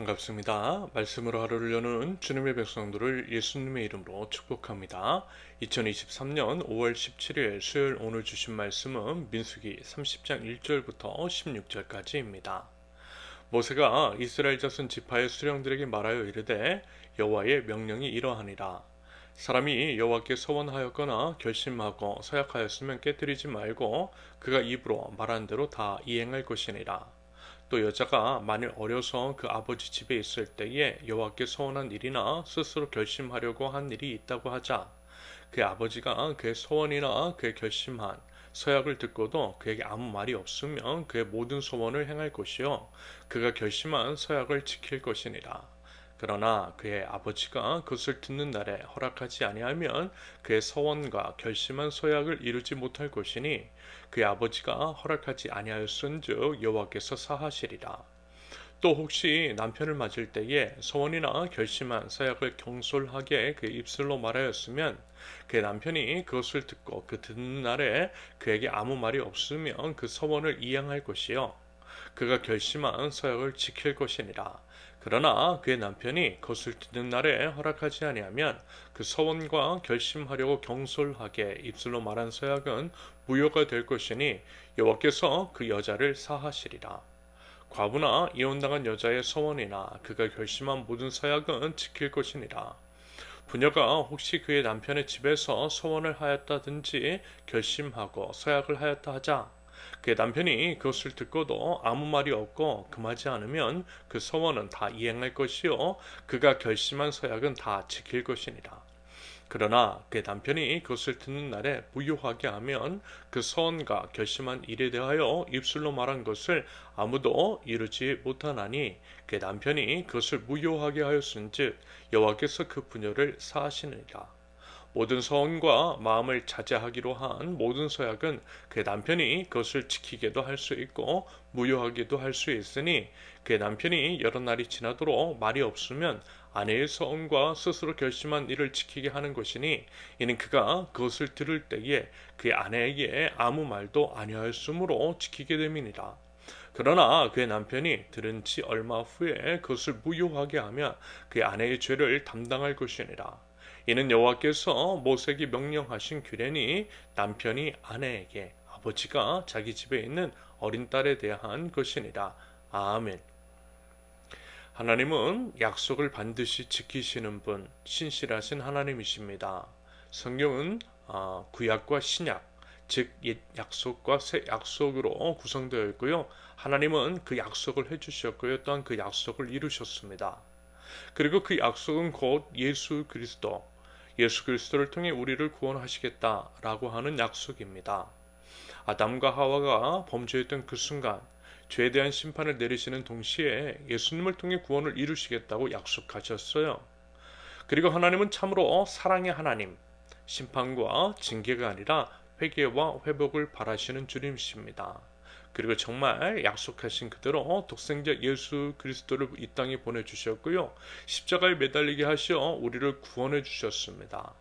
반갑습니다. 말씀으로 하루를 여는 주님의 백성들을 예수님의 이름으로 축복합니다. 2023년 5월 17일 수요일 오늘 주신 말씀은 민수기 30장 1절부터 16절까지입니다. 모세가 이스라엘 자손 지파의 수령들에게 말하여 이르되 여호와의 명령이 이러하니라. 사람이 여호와께 서원하였거나 결심하고 서약하였으면 깨뜨리지 말고 그가 입으로 말한 대로 다 이행할 것이니라. 또 여자가 만일 어려서 그 아버지 집에 있을 때에 여호와께 서원한 일이나 스스로 결심하려고 한 일이 있다고 하자. 그의 아버지가 그의 서원이나 그의 결심한 서약을 듣고도 그에게 아무 말이 없으면 그의 모든 소원을 행할 것이요 그가 결심한 서약을 지킬 것이니라. 그러나 그의 아버지가 그것을 듣는 날에 허락하지 아니하면 그의 서원과 결심한 서약을 이루지 못할 것이니 그의 아버지가 허락하지 아니하였은즉 여호와께서 사하시리라. 또 혹시 남편을 맞을 때에 서원이나 결심한 서약을 경솔하게 그의 입술로 말하였으면 그의 남편이 그것을 듣고 그 듣는 날에 그에게 아무 말이 없으면 그 서원을 이행할 것이요 그가 결심한 서약을 지킬 것이니라. 그러나 그의 남편이 그것을 듣는 날에 허락하지 아니하면 그 서원과 결심하려고 경솔하게 입술로 말한 서약은 무효가 될 것이니 여호와께서 그 여자를 사하시리라. 과부나 이혼당한 여자의 서원이나 그가 결심한 모든 서약은 지킬 것이니라. 부녀가 혹시 그의 남편의 집에서 서원을 하였다든지 결심하고 서약을 하였다 하자 그의 남편이 그것을 듣고도 아무 말이 없고 금하지 않으면 그 서원은 다 이행할 것이요 그가 결심한 서약은 다 지킬 것이니라. 그러나 그의 남편이 그것을 듣는 날에 무효하게 하면 그 서원과 결심한 일에 대하여 입술로 말한 것을 아무도 이루지 못하나니 그의 남편이 그것을 무효하게 하였은즉 여호와께서 그 부녀를 사하시느니라. 모든 서원과 마음을 자제하기로 한 모든 서약은 그의 남편이 그것을 지키게도 할 수 있고 무효하게도 할 수 있으니 그의 남편이 여러 날이 지나도록 말이 없으면 아내의 서원과 스스로 결심한 일을 지키게 하는 것이니 이는 그가 그것을 들을 때에 그의 아내에게 아무 말도 아니하였으므로 지키게 됨이니라. 그러나 그의 남편이 들은 지 얼마 후에 그것을 무효하게 하며 그의 아내의 죄를 담당할 것이니라. 이는 여호와께서 모세에게 명령하신 규례니 남편이 아내에게 아버지가 자기 집에 있는 어린 딸에 대한 것이니라. 아멘. 하나님은 약속을 반드시 지키시는 분, 신실하신 하나님이십니다. 성경은 구약과 신약, 즉 옛 약속과 새 약속으로 구성되어 있고요. 하나님은 그 약속을 해주셨고요. 또한 그 약속을 이루셨습니다. 그리고 그 약속은 곧 예수 그리스도, 예수 그리스도를 통해 우리를 구원하시겠다라고 하는 약속입니다. 아담과 하와가 범죄했던 그 순간 죄에 대한 심판을 내리시는 동시에 예수님을 통해 구원을 이루시겠다고 약속하셨어요. 그리고 하나님은 참으로 사랑의 하나님, 심판과 징계가 아니라 회개와 회복을 바라시는 주님이십니다. 그리고 정말 약속하신 그대로 독생자 예수 그리스도를 이 땅에 보내주셨고요. 십자가에 매달리게 하시어 우리를 구원해 주셨습니다.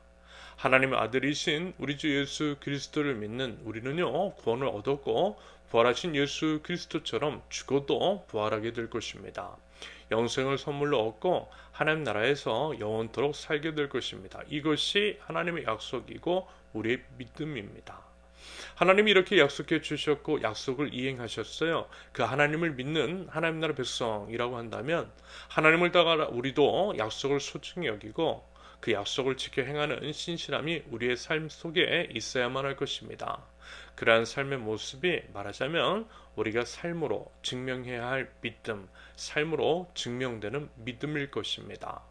하나님의 아들이신 우리 주 예수 그리스도를 믿는 우리는요, 구원을 얻었고 부활하신 예수 그리스도처럼 죽어도 부활하게 될 것입니다. 영생을 선물로 얻고 하나님 나라에서 영원토록 살게 될 것입니다. 이것이 하나님의 약속이고 우리의 믿음입니다. 하나님이 이렇게 약속해 주셨고 약속을 이행하셨어요. 그 하나님을 믿는 하나님 나라 백성이라고 한다면 하나님을 따라 우리도 약속을 소중히 여기고 그 약속을 지켜 행하는 신실함이 우리의 삶 속에 있어야만 할 것입니다. 그러한 삶의 모습이 말하자면 우리가 삶으로 증명해야 할 믿음, 삶으로 증명되는 믿음일 것입니다.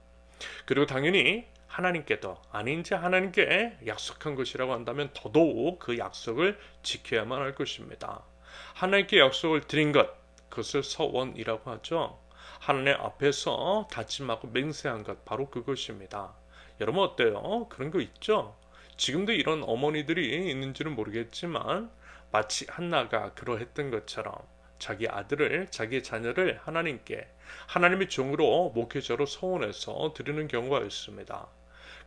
그리고 당연히 하나님께도 이제 하나님께 약속한 것이라고 한다면 더더욱 그 약속을 지켜야만 할 것입니다. 하나님께 약속을 드린 것, 그것을 서원이라고 하죠. 하나님 앞에서 다짐하고 맹세한 것, 바로 그것입니다. 여러분 어때요? 그런 거 있죠? 지금도 이런 어머니들이 있는지는 모르겠지만 마치 한나가 그러했던 것처럼 자기 아들을, 자기 자녀를 하나님께 하나님의 종으로 목회자로 서원해서 드리는 경우가 있습니다.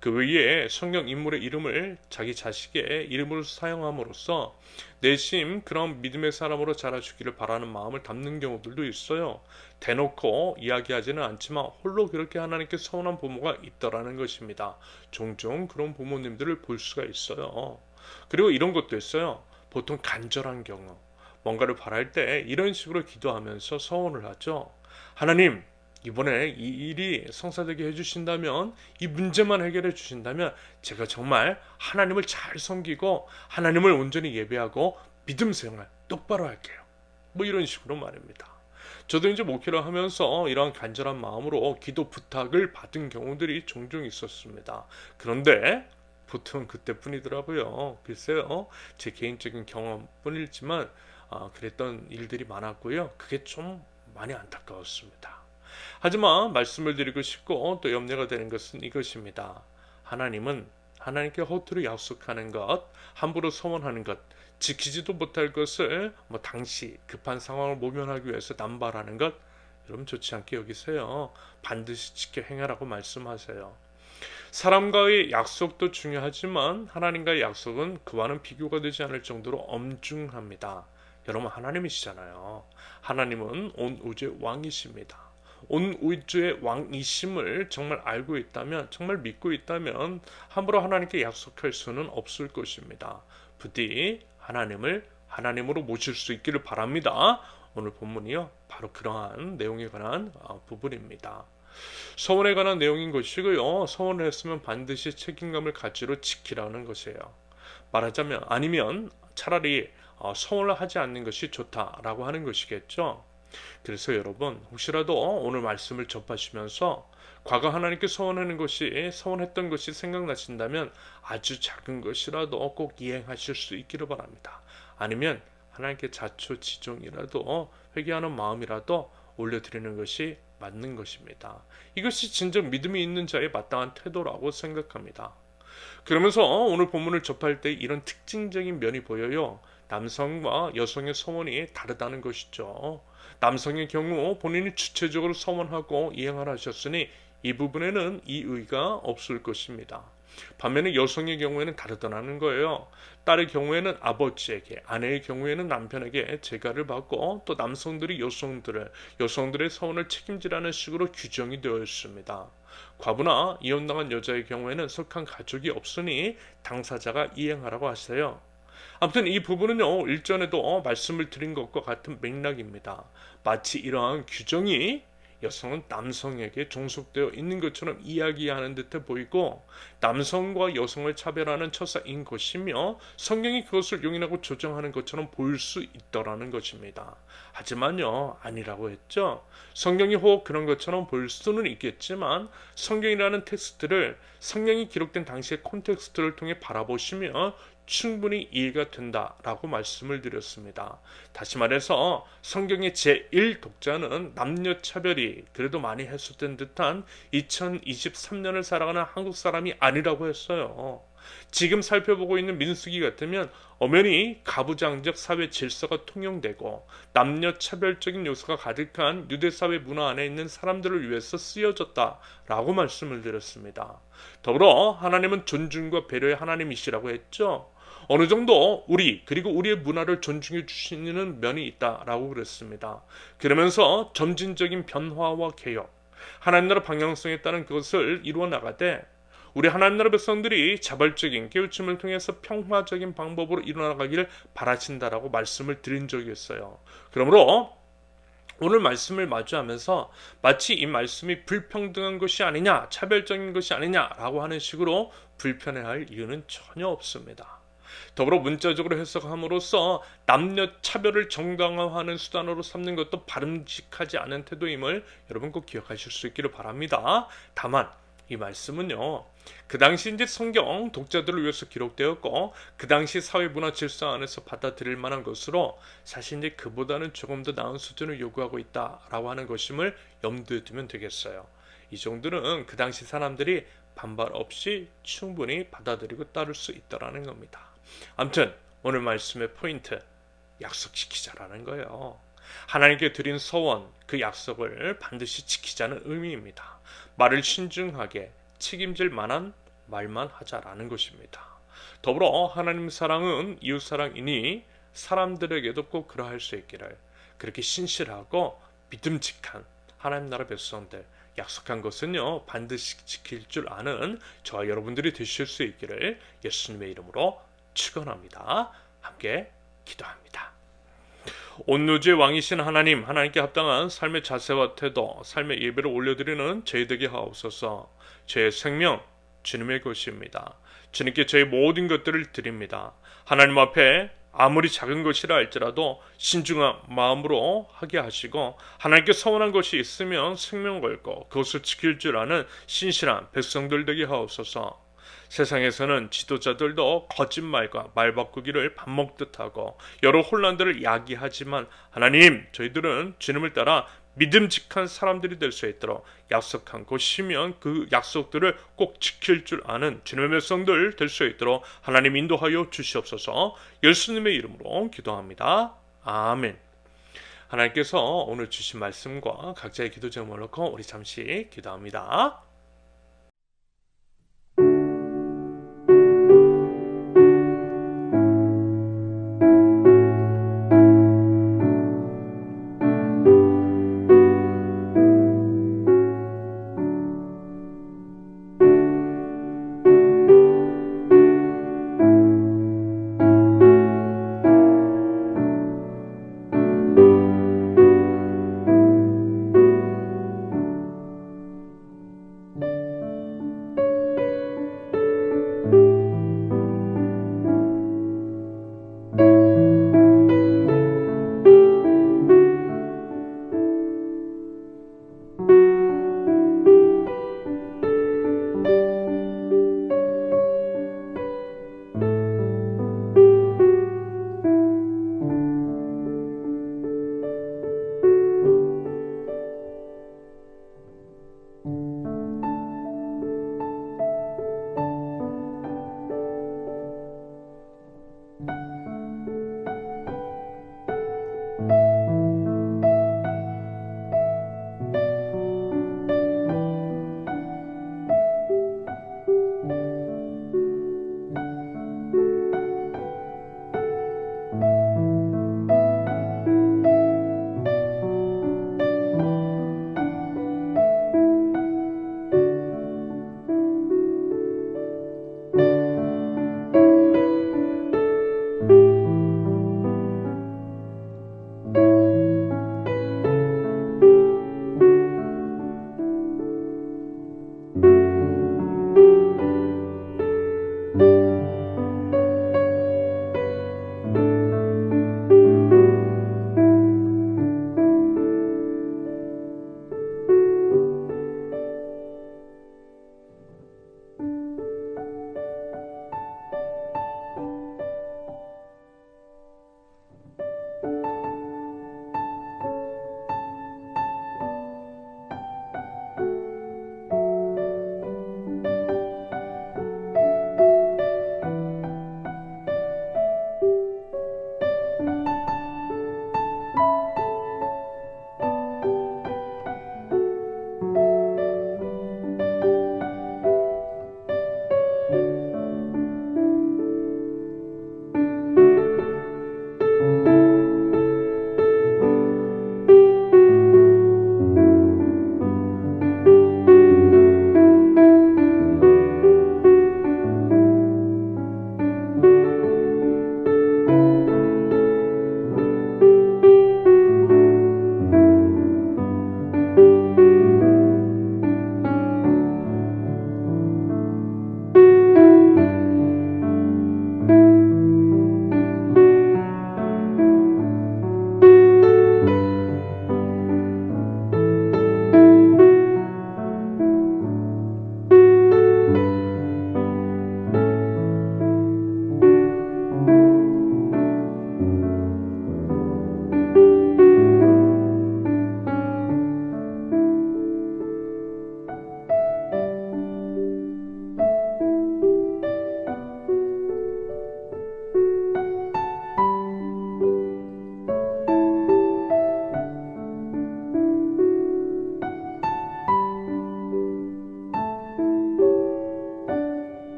그 외에 성경 인물의 이름을 자기 자식의 이름으로 사용함으로써 내심 그런 믿음의 사람으로 자라주기를 바라는 마음을 담는 경우들도 있어요. 대놓고 이야기하지는 않지만 홀로 그렇게 하나님께 서운한 부모가 있더라는 것입니다. 종종 그런 부모님들을 볼 수가 있어요. 그리고 이런 것도 있어요. 보통 간절한 경우 뭔가를 바랄 때 이런 식으로 기도하면서 서원을 하죠. 하나님, 이번에 이 일이 성사되게 해주신다면, 이 문제만 해결해 주신다면 제가 정말 하나님을 잘 섬기고 하나님을 온전히 예배하고 믿음 생활 똑바로 할게요. 뭐 이런 식으로 말입니다. 저도 이제 목회를 하면서 이러한 간절한 마음으로 기도 부탁을 받은 경우들이 종종 있었습니다. 그런데 보통 그때뿐이더라고요. 글쎄요, 제 개인적인 경험뿐이지만 그랬던 일들이 많았고요. 그게 좀 많이 안타까웠습니다. 하지만 말씀을 드리고 싶고 또 염려가 되는 것은 이것입니다. 하나님은 하나님께 허투루 약속하는 것, 함부로 서원하는 것, 지키지도 못할 것을 당시 급한 상황을 모면하기 위해서 남발하는 것, 여러분 좋지 않게 여기세요. 반드시 지켜 행하라고 말씀하세요. 사람과의 약속도 중요하지만 하나님과의 약속은 그와는 비교가 되지 않을 정도로 엄중합니다. 여러분 하나님이시잖아요. 하나님은 온 우주의 왕이십니다. 온 우주의 왕이심을 정말 알고 있다면, 정말 믿고 있다면 함부로 하나님께 약속할 수는 없을 것입니다. 부디 하나님을 하나님으로 모실 수 있기를 바랍니다. 오늘 본문이요, 바로 그러한 내용에 관한 부분입니다. 서원에 관한 내용인 것이고요. 서원을 했으면 반드시 책임감을 가지로 지키라는 것이에요. 말하자면 아니면 차라리 서원을 하지 않는 것이 좋다라고 하는 것이겠죠. 그래서 여러분 혹시라도 오늘 말씀을 접하시면서 과거 하나님께 서원했던 것이 생각나신다면 아주 작은 것이라도 꼭 이행하실 수 있기를 바랍니다. 아니면 하나님께 자초지종이라도 회개하는 마음이라도 올려드리는 것이 맞는 것입니다. 이것이 진정 믿음이 있는 자의 마땅한 태도라고 생각합니다. 그러면서 오늘 본문을 접할 때 이런 특징적인 면이 보여요. 남성과 여성의 서원이 다르다는 것이죠. 남성의 경우 본인이 주체적으로 서원하고 이행하라 하셨으니 이 부분에는 이의가 없을 것입니다. 반면에 여성의 경우에는 다르다는 거예요. 딸의 경우에는 아버지에게, 아내의 경우에는 남편에게 재가를 받고 또 남성들이 여성들의 서원을 책임지라는 식으로 규정이 되어 있습니다. 과부나 이혼당한 여자의 경우에는 속한 가족이 없으니 당사자가 이행하라고 하세요. 아무튼 이 부분은요, 일전에도 말씀을 드린 것과 같은 맥락입니다. 마치 이러한 규정이 여성은 남성에게 종속되어 있는 것처럼 이야기하는 듯해 보이고 남성과 여성을 차별하는 처사인 것이며 성경이 그것을 용인하고 조정하는 것처럼 보일 수 있더라는 것입니다. 하지만요, 아니라고 했죠. 성경이 혹 그런 것처럼 보일 수는 있겠지만 성경이라는 텍스트를 성경이 기록된 당시의 콘텍스트를 통해 바라보시면 충분히 이해가 된다라고 말씀을 드렸습니다. 다시 말해서 성경의 제1독자는 남녀차별이 그래도 많이 해소된 듯한 2023년을 살아가는 한국 사람이 아니라고 했어요. 지금 살펴보고 있는 민수기 같으면 엄연히 가부장적 사회 질서가 통용되고 남녀차별적인 요소가 가득한 유대사회 문화 안에 있는 사람들을 위해서 쓰여졌다라고 말씀을 드렸습니다. 더불어 하나님은 존중과 배려의 하나님이시라고 했죠. 어느 정도 그리고 우리의 문화를 존중해 주시는 면이 있다라고 그랬습니다. 그러면서 점진적인 변화와 개혁, 하나님 나라 방향성에 따른 그것을 이루어 나가되 우리 하나님 나라 백성들이 자발적인 깨우침을 통해서 평화적인 방법으로 일어나가기를 바라신다라고 말씀을 드린 적이 있어요. 그러므로 오늘 말씀을 마주하면서 마치 이 말씀이 불평등한 것이 아니냐, 차별적인 것이 아니냐라고 하는 식으로 불편해할 이유는 전혀 없습니다. 더불어 문자적으로 해석함으로써 남녀 차별을 정당화하는 수단으로 삼는 것도 바람직하지 않은 태도임을 여러분 꼭 기억하실 수 있기를 바랍니다. 다만 이 말씀은요, 그 당시 이제 성경 독자들을 위해서 기록되었고 그 당시 사회 문화 질서 안에서 받아들일 만한 것으로 사실 이제 그보다는 조금 더 나은 수준을 요구하고 있다라고 하는 것임을 염두에 두면 되겠어요. 이 정도는 그 당시 사람들이 반발 없이 충분히 받아들이고 따를 수 있다라는 겁니다. 아무튼 오늘 말씀의 포인트, 약속지키자라는 거예요. 하나님께 드린 서원, 그 약속을 반드시 지키자는 의미입니다. 말을 신중하게 책임질 만한 말만 하자라는 것입니다. 더불어 하나님 사랑은 이웃 사랑이니 사람들에게도 꼭 그러할 수 있기를, 그렇게 신실하고 믿음직한 하나님 나라 백성들, 약속한 것은요 반드시 지킬 줄 아는 저와 여러분들이 되실 수 있기를 예수님의 이름으로 축원합니다. 함께 기도합니다. 온누주의 왕이신 하나님, 하나님께 합당한 삶의 자세와 태도, 삶의 예배를 올려드리는 저희 되게 하옵소서. 제 생명 주님의 것입니다. 주님께 저희 모든 것들을 드립니다. 하나님 앞에 아무리 작은 것이라 할지라도 신중한 마음으로 하게 하시고, 하나님께 서운한 것이 있으면 생명 걸고 그것을 지킬 줄 아는 신실한 백성들 되게 하옵소서. 세상에서는 지도자들도 거짓말과 말 바꾸기를 밥 먹듯 하고 여러 혼란들을 야기하지만, 하나님, 저희들은 주님을 따라 믿음직한 사람들이 될 수 있도록 약속한 것이면 그 약속들을 꼭 지킬 줄 아는 주님의 백성들 될 수 있도록 하나님 인도하여 주시옵소서. 예수님의 이름으로 기도합니다. 아멘. 하나님께서 오늘 주신 말씀과 각자의 기도 제목을 놓고 우리 잠시 기도합니다.